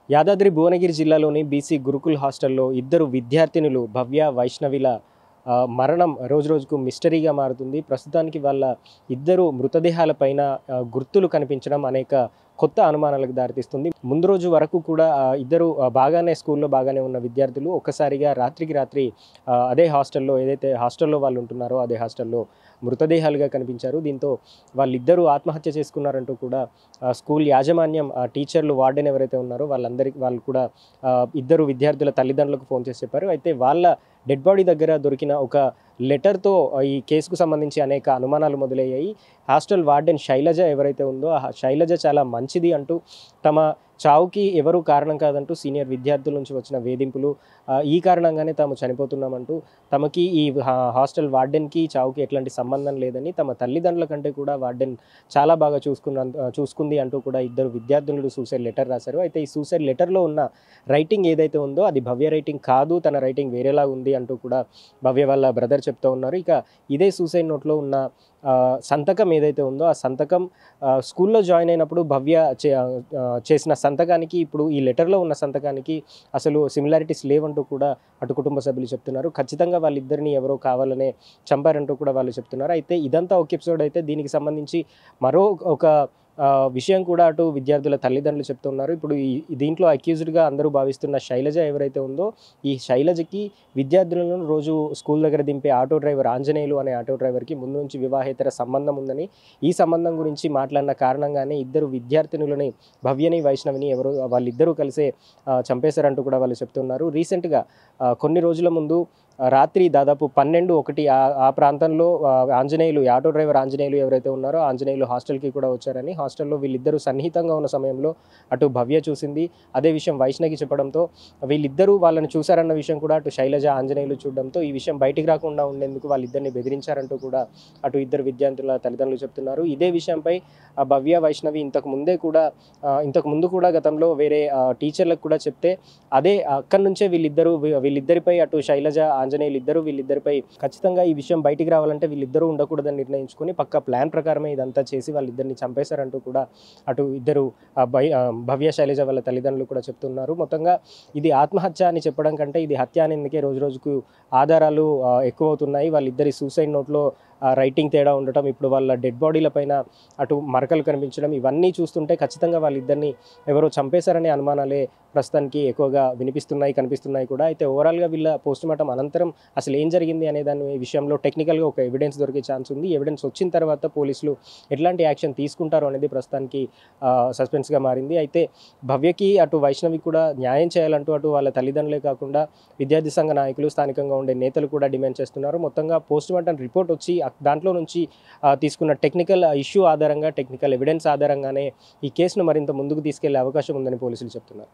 యాదాద్రి భువనగిరి జిల్లాలోని బీసీ గురుకుల్ హాస్టల్లో ఇద్దరు విద్యార్థినులు భవ్య, వైష్ణవిల మరణం రోజురోజుకు మిస్టరీగా మారుతుంది. ప్రస్తుతానికి వాళ్ళ ఇద్దరు మృతదేహాలపైన గుర్తులు కనిపించడం అనేక కొత్త అనుమానాలకు దారితీస్తుంది. ముందు రోజు వరకు కూడా ఇద్దరు బాగానే స్కూల్లో బాగానే ఉన్న విద్యార్థులు ఒక్కసారిగా రాత్రికి రాత్రి అదే హాస్టల్లో ఏదైతే హాస్టల్లో వాళ్ళు ఉంటున్నారో అదే హాస్టల్లో మృతదేహాలుగా కనిపించారు. దీంతో వాళ్ళిద్దరూ ఆత్మహత్య చేసుకున్నారంటూ కూడా స్కూల్ యాజమాన్యం, టీచర్లు, వార్డెన్ ఎవరైతే ఉన్నారో వాళ్ళు కూడా ఇద్దరు విద్యార్థుల తల్లిదండ్రులకు ఫోన్ చేసి చెప్పారు. అయితే వాళ్ళ డెడ్ బాడీ దగ్గర దొరికిన ఒక లెటర్తో ఈ కేసుకు సంబంధించి అనేక అనుమానాలు మొదలయ్యాయి. హాస్టల్ వార్డెన్ శైలజ ఎవరైతే ఉందో ఆ శైలజ చాలా మంచిది అంటూ, తమ చావుకి ఎవరూ కారణం కాదంటూ సీనియర్ విద్యార్థుల నుంచి వచ్చిన వేధింపులు, ఈ కారణంగానే తాము చనిపోతున్నామంటూ, తమకి ఈ హాస్టల్ వార్డెన్కి చావుకి ఎట్లాంటి సంబంధం లేదని, తమ తల్లిదండ్రుల కంటే కూడా వార్డెన్ చాలా బాగా చూసుకుంది అంటూ కూడా ఇద్దరు విద్యార్థులు సూసైడ్ లెటర్ రాశారు. అయితే ఈ సూసైడ్ లెటర్లో ఉన్న రైటింగ్ ఏదైతే ఉందో అది భవ్య రైటింగ్ కాదు, తన రైటింగ్ వేరేలా ఉంది అంటూ కూడా భవ్య వాళ్ళ బ్రదర్ చెప్తూ ఉన్నారు. ఇక ఇదే సూసైడ్ నోట్లో ఉన్న సంతకం ఏదైతే ఉందో ఆ సంతకం స్కూల్లో జాయిన్ అయినప్పుడు భవ్య చేసిన సంతకానికి, ఇప్పుడు ఈ లెటర్లో ఉన్న సంతకానికి అసలు సిమిలారిటీస్ లేవంటూ కూడా అటు కుటుంబ సభ్యులు చెప్తున్నారు. ఖచ్చితంగా వాళ్ళిద్దరిని ఎవరో కావాలనే చంపారంటూ కూడా వాళ్ళు చెప్తున్నారు. అయితే ఇదంతా ఒక ఎపిసోడ్ అయితే, దీనికి సంబంధించి మరో ఒక విషయం కూడా అటు విద్యార్థుల తల్లిదండ్రులు చెప్తున్నారు. ఇప్పుడు దీంట్లో అక్యూజ్డ్గా అందరూ భావిస్తున్న శైలజ ఎవరైతే ఉందో, ఈ శైలజకి విద్యార్థులను రోజు స్కూల్ దగ్గర దింపే ఆటో డ్రైవర్ ఆంజనేయులు అనే ఆటో డ్రైవర్కి ముందు నుంచి వివాహేతర సంబంధం ఉందని, ఈ సంబంధం గురించి మాట్లాడిన కారణంగానే ఇద్దరు విద్యార్థినులని, భవ్యని, వైష్ణవిని వాళ్ళిద్దరూ కలిసే చంపేశారంటూ కూడా వాళ్ళు చెప్తున్నారు. రీసెంట్గా కొన్ని రోజుల ముందు రాత్రి దాదాపు 12-1 ఆ ప్రాంతంలో ఆంజనేయులు, ఆటో డ్రైవర్ ఆంజనేయులు ఎవరైతే ఉన్నారో ఆంజనేయులు హాస్టల్కి కూడా వచ్చారని, హాస్టల్లో వీళ్ళిద్దరూ సన్నిహితంగా ఉన్న సమయంలో అటు భవ్య చూసింది, అదే విషయం వైష్ణవికి చెప్పడంతో వీళ్ళిద్దరూ వాళ్ళని చూశారన్న విషయం కూడా అటు శైలజ, ఆంజనేయులు చూడడంతో ఈ విషయం బయటికి రాకుండా ఉండేందుకు వాళ్ళిద్దరిని బెదిరించారంటూ కూడా అటు ఇద్దరు విద్యార్థుల తల్లిదండ్రులు చెప్తున్నారు. ఇదే విషయంపై భవ్య, వైష్ణవి ఇంతకు ముందు కూడా గతంలో వేరే టీచర్లకు కూడా చెప్తే, అదే అక్కడి నుంచే వీళ్ళిద్దరిపై అటు శైలజ, ఆంజనేయులు వీళ్ళిద్దరిపై ఖచ్చితంగా ఈ విషయం బయటికి రావాలంటే వీళ్ళిద్దరూ ఉండకూడదని నిర్ణయించుకుని పక్కా ప్లాన్ ప్రకారమే ఇదంతా చేసి వాళ్ళిద్దరిని చంపేశారంటూ కూడా అటు ఇద్దరు భవ్య, శైలజ వాళ్ళ తల్లిదండ్రులు కూడా చెప్తున్నారు. మొత్తంగా ఇది ఆత్మహత్య అని చెప్పడం కంటే ఇది హత్య అనేందుకే రోజురోజుకు ఆధారాలు ఎక్కువవుతున్నాయి. వాళ్ళిద్దరి సూసైడ్ నోట్లో రైటింగ్ తేడా ఉండటం, ఇప్పుడు వాళ్ళ డెడ్ బాడీల పైన అటు మరకలు కనిపించడం, ఇవన్నీ చూస్తుంటే ఖచ్చితంగా వాళ్ళిద్దరిని ఎవరో చంపేశారనే అనుమానాలే ప్రస్తుతానికి ఎక్కువగా కనిపిస్తున్నాయి కూడా. అయితే ఓవరాల్గా వీళ్ళ పోస్టుమార్టం అనంతరం అసలు ఏం జరిగింది అనే దాని విషయంలో టెక్నికల్గా ఒక ఎవిడెన్స్ దొరికే ఛాన్స్ ఉంది. ఎవిడెన్స్ వచ్చిన తర్వాత పోలీసులు ఎట్లాంటి యాక్షన్ తీసుకుంటారో అనేది ప్రస్తుతానికి సస్పెన్స్గా మారింది. అయితే భవ్యకి, అటు వైష్ణవికి కూడా న్యాయం చేయాలంటూ అటు వాళ్ళ తల్లిదండ్రులే కాకుండా విద్యార్థి సంఘ నాయకులు, స్థానికంగా ఉండే నేతలు కూడా డిమాండ్ చేస్తున్నారు. మొత్తంగా పోస్టుమార్టం రిపోర్ట్ వచ్చి దాంట్లో నుంచి తీసుకున్న టెక్నికల్ ఇష్యూ ఆధారంగా, టెక్నికల్ ఎవిడెన్స్ ఆధారంగానే ఈ కేసును మరింత ముందుకు తీసుకెళ్లే అవకాశం ఉందని పోలీసులు చెప్తున్నారు.